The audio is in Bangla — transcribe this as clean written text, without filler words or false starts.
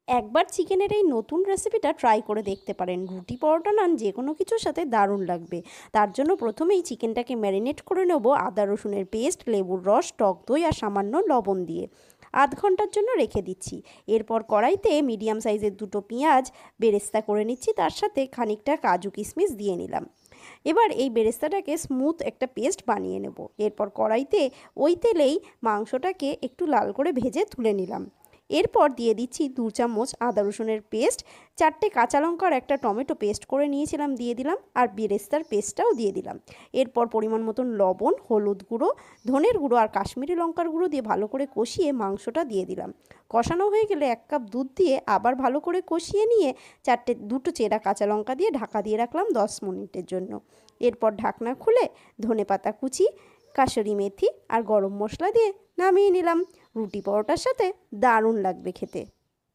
একবার চিকেনের এই নতুন রেসিপিটা ট্রাই করে দেখতে পারেন। রুটি, পরোটা, নান যে কোনো কিছুর সাথে দারুণ লাগবে। তার জন্য প্রথমেই চিকেনটাকে ম্যারিনেট করে নেব আদা রসুনের পেস্ট, লেবুর রস, টক দই আর সামান্য লবণ দিয়ে। আধ ঘন্টার জন্য রেখে দিচ্ছি। এরপর কড়াইতে মিডিয়াম সাইজের দুটো পেঁয়াজ বেরেস্তা করে নিচ্ছি, তার সাথে খানিকটা কাজু কিশমিশ দিয়ে নিলাম। এবার এই বেরেস্তাটাকে স্মুথ একটা পেস্ট বানিয়ে নেব। এরপর কড়াইতে ওই তেলেই মাংসটাকে একটু লাল করে ভেজে তুলে নিলাম। এরপর দিয়ে দিচ্ছি 2 চামচ আদা রসুনের পেস্ট, 4টে কাঁচা লঙ্কা আর একটা টমেটো পেস্ট করে নিয়েছিলাম দিয়ে দিলাম, আর বেরেস্তার পেস্টটাও দিয়ে দিলাম। এরপর পরিমাণ মতন লবণ, হলুদ গুঁড়ো, ধনের গুঁড়ো আর কাশ্মীরি লঙ্কার গুঁড়ো দিয়ে ভালো করে কষিয়ে মাংসটা দিয়ে দিলাম। কষানো হয়ে গেলে 1 কাপ দুধ দিয়ে আবার ভালো করে কষিয়ে নিয়ে দুটো চেরা কাঁচা লঙ্কা দিয়ে ঢাকা দিয়ে রাখলাম 10 মিনিটের জন্য। এরপর ঢাকনা খুলে ধনেপাতা কুচি, কাসুরি মেথি আর গরম মশলা দিয়ে নামিয়ে নিলাম। রুটি পরোটার সাথে দারুণ লাগবে খেতে।